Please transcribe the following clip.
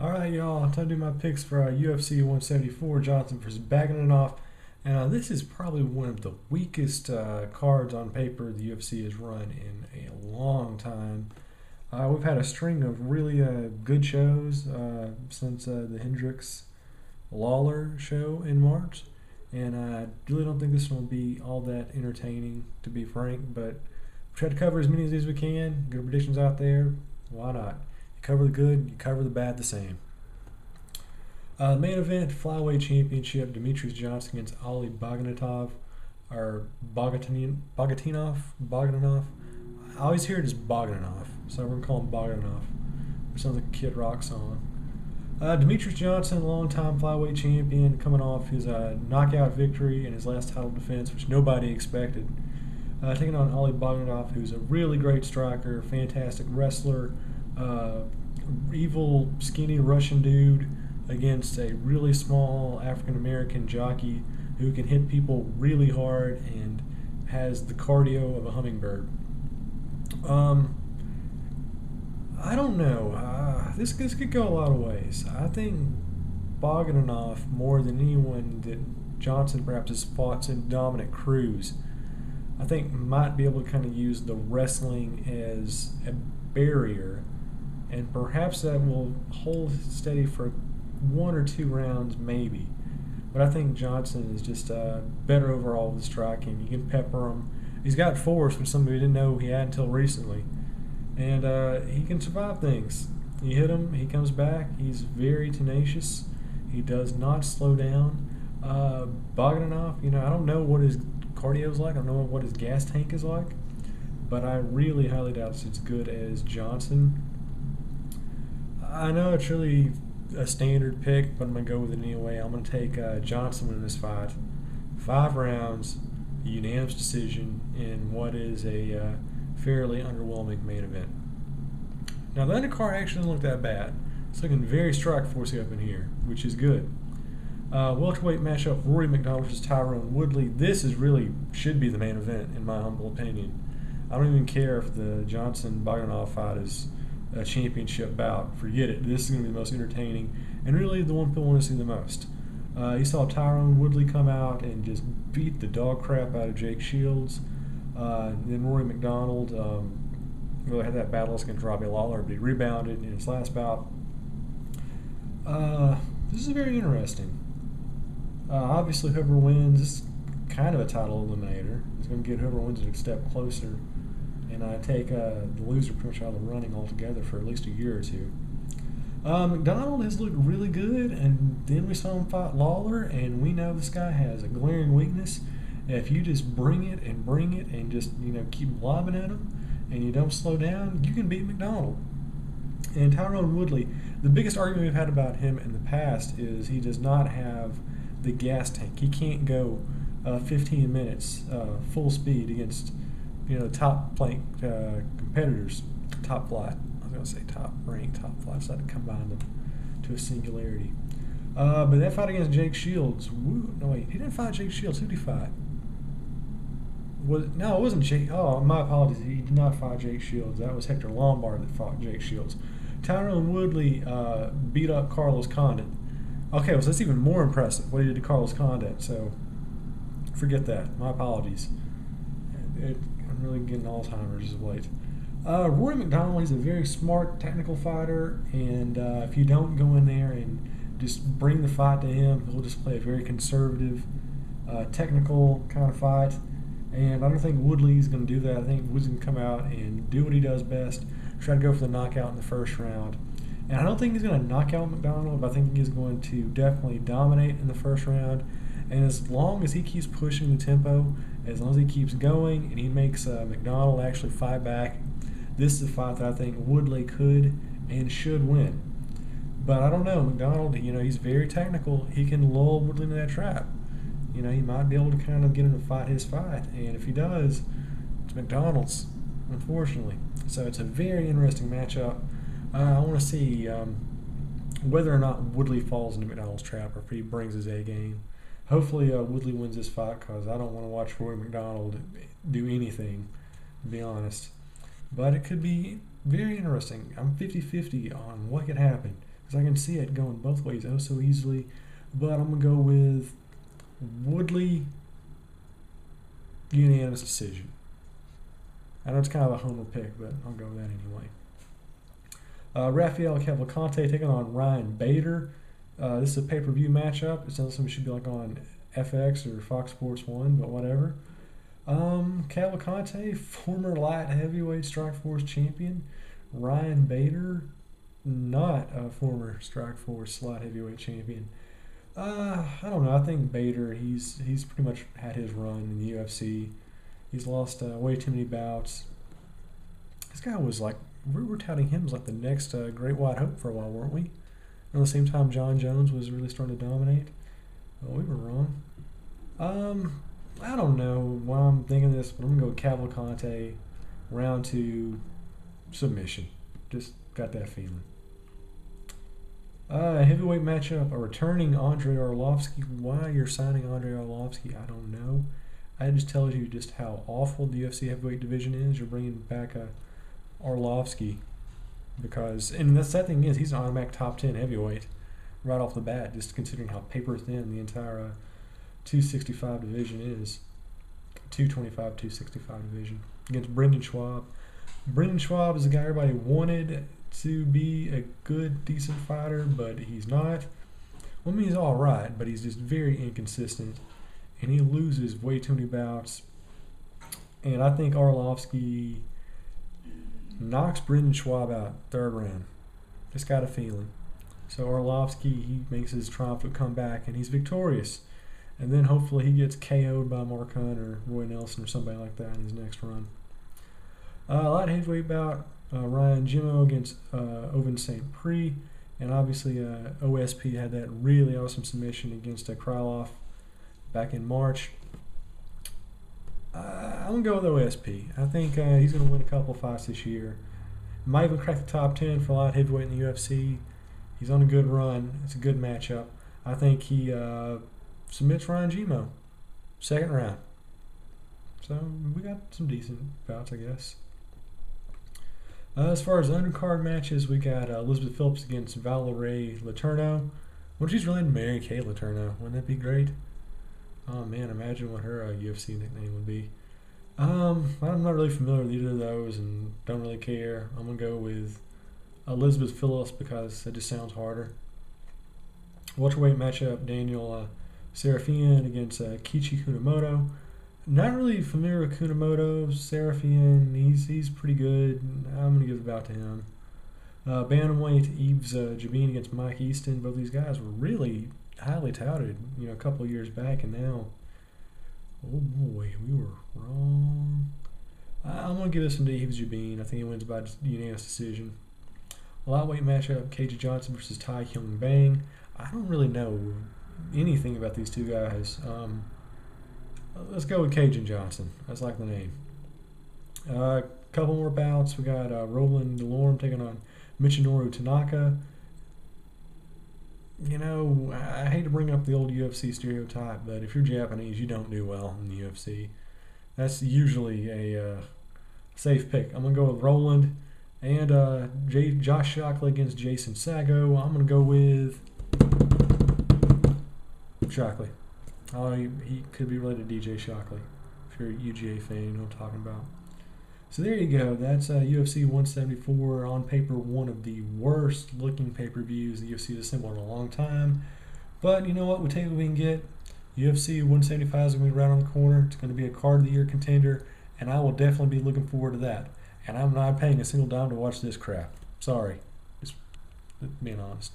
Alright, y'all, time to do my picks for UFC 174, Johnson versus Baugitinov. And this is probably one of the weakest cards on paper the UFC has run in a long time. We've had a string of really good shows since the Hendricks Lawler show in March. And I really don't think this one will be all that entertaining, to be frank. But we try to cover as many of these as we can. Good predictions out there. Why not? You cover the good, you cover the bad the same. Main event, Flyweight Championship, Demetrious Johnson against Ali Baugitinov, or Baugitinov. I always hear it as Baugitinov, so we're going to call him Baugitinov. It sounds like a Kid Rock song. Demetrious Johnson, longtime Flyweight champion, coming off his knockout victory in his last title defense, which nobody expected. Taking on Ali Baugitinov, who's a really great striker, fantastic wrestler, evil, skinny Russian dude against a really small African-American jockey who can hit people really hard and has the cardio of a hummingbird. I don't know. This could go a lot of ways. I think Baugitinov, more than anyone that Johnson perhaps has fought since Dominic Cruz, I think might be able to kind of use the wrestling as a barrier, and perhaps that will hold steady for one or two rounds maybe. But I think Johnson is just better overall with striking. You can pepper him. He's got force, which somebody didn't know he had until recently. And he can survive things. You hit him, he comes back. He's very tenacious. He does not slow down. Baugitinov, I don't know what his cardio is like. I don't know what his gas tank is like. But I really highly doubt it's as good as Johnson. I know it's really a standard pick, but I'm going to go with it anyway. I'm going to take Johnson in this fight. 5 rounds, unanimous decision in what is a fairly underwhelming main event. Now, the undercard actually doesn't look that bad. It's looking very strike forcey up in here, which is good. Welterweight matchup, Rory MacDonald versus Tyron Woodley. This should be the main event, in my humble opinion. I don't even care if the Johnson-Baugitinov fight is a championship bout. Forget it. This is going to be the most entertaining and really the one people want to see the most. You saw Tyron Woodley come out and just beat the dog crap out of Jake Shields. Then Rory MacDonald really had that battle against Robbie Lawler, but he rebounded in his last bout. This is very interesting. Obviously, whoever wins, this is kind of a title eliminator. It's going to get whoever wins a step closer. And I take the loser pretty much out of the running altogether for at least a year or two. MacDonald has looked really good, and then we saw him fight Lawler, and we know this guy has a glaring weakness. If you just bring it and just keep lobbing at him, and you don't slow down, you can beat MacDonald. And Tyron Woodley, the biggest argument we've had about him in the past is he does not have the gas tank. He can't go 15 minutes full speed against top flight competitors, top flight. I was going to say top rank, top flight. So I had to combine them to a singularity. But that fight against Jake Shields, he didn't fight Jake Shields. Who did he fight? No, it wasn't Jake. Oh, my apologies. He did not fight Jake Shields. That was Hector Lombard that fought Jake Shields. Tyron Woodley beat up Carlos Condit. Okay, well, that's even more impressive what he did to Carlos Condit. So forget that. My apologies. I'm really getting Alzheimer's as of late. Rory MacDonald, he's a very smart, technical fighter, and if you don't go in there and just bring the fight to him, he'll just play a very conservative, technical kind of fight. And I don't think Woodley's going to do that. I think Woodley's going to come out and do what he does best, try to go for the knockout in the first round. And I don't think he's going to knock out MacDonald, but I think he's going to definitely dominate in the first round. And as long as he keeps pushing the tempo, as long as he keeps going, and he makes MacDonald actually fight back, this is a fight that I think Woodley could and should win. But I don't know. MacDonald, he's very technical. He can lull Woodley into that trap. He might be able to kind of get him to fight his fight. And if he does, it's MacDonald's, unfortunately. So it's a very interesting matchup. I want to see whether or not Woodley falls into MacDonald's trap or if he brings his A game. Hopefully Woodley wins this fight because I don't want to watch Rory MacDonald do anything, to be honest. But it could be very interesting. I'm 50-50 on what could happen. because I can see it going both ways oh so easily. But I'm going to go with Woodley, unanimous decision. I know it's kind of a homer pick, but I'll go with that anyway. Rafael Cavalcante taking on Ryan Bader. This is a pay-per-view matchup. It sounds like it should be like on FX or Fox Sports 1, but whatever. Cavalcante, former light heavyweight Strikeforce champion. Ryan Bader, not a former Strikeforce light heavyweight champion. I don't know. I think Bader, he's pretty much had his run in the UFC. He's lost way too many bouts. This guy was like, we were touting him as like the next Great White Hope for a while, weren't we? And at the same time, John Jones was really starting to dominate. Well, we were wrong. I don't know why I'm thinking this, but I'm going to go with Cavalcante, round 2, submission. Just got that feeling. Heavyweight matchup, a returning Andrei Arlovski. Why you're signing Andrei Arlovski, I don't know. It just tells you just how awful the UFC heavyweight division is. You're bringing back Arlovski because, and the sad thing is, he's an automatic top 10 heavyweight right off the bat, just considering how paper thin the entire 265 division is. 225, 265 division against Brendan Schaub. Brendan Schaub is a guy everybody wanted to be a good, decent fighter, but he's not. Well, I mean, he's all right, but he's just very inconsistent, and he loses way too many bouts. And I think Arlovski knocks Brendan Schaub out third round. Just got a feeling. So Arlovski, he makes his triumphant comeback, and he's victorious. And then hopefully he gets KO'd by Mark Hunt or Roy Nelson or somebody like that in his next run. Light heavyweight bout, Ryan Jimmo against Ovince St. Prix. And obviously OSP had that really awesome submission against Krylov back in March. I'm going to go with OSP. I think he's going to win a couple fights this year. Might even crack the top 10 for light heavyweight in the UFC. He's on a good run. It's a good matchup. I think he submits Ryan Jimmo. Second round. So we got some decent bouts, I guess. As far as undercard matches, we got Elizabeth Phillips against Valerie Letourneau. What if she's related to Mary Kay Letourneau? Wouldn't that be great? Oh man, imagine what her UFC nickname would be. I'm not really familiar with either of those and don't really care. I'm going to go with Elizabeth Phillips because it just sounds harder. Welterweight matchup, Daniel Serafian against Kichi Kunamoto. Not really familiar with Kunamoto. Serafian, he's pretty good. I'm going to give the bout to him. Bantamweight, Yves Jabin against Mike Easton. Both these guys were really highly touted, a couple of years back, and now, oh boy, we were wrong. I'm going to give this one to Yves Jabin. I think he wins by unanimous decision. Lightweight matchup, KJ Johnson versus Tai Hyung Bang. I don't really know anything about these two guys. Let's go with Cajun Johnson. That's like the name. Couple more bouts. We got Roland Delorme taking on Michinori Tanaka. I hate to bring up the old UFC stereotype, but if you're Japanese, you don't do well in the UFC. That's usually a safe pick. I'm going to go with Roland and Josh Shockley against Jason Sago. I'm going to go with Shockley. He could be related to DJ Shockley. If you're a UGA fan, you know what I'm talking about. So there you go. That's UFC 174. On paper, one of the worst looking pay-per-views the UFC has assembled in a long time. But you know what? We'll take what we can get. UFC 175 is going to be right on the corner. It's going to be a card of the year contender, and I will definitely be looking forward to that. And I'm not paying a single dime to watch this crap. Sorry. Just being honest.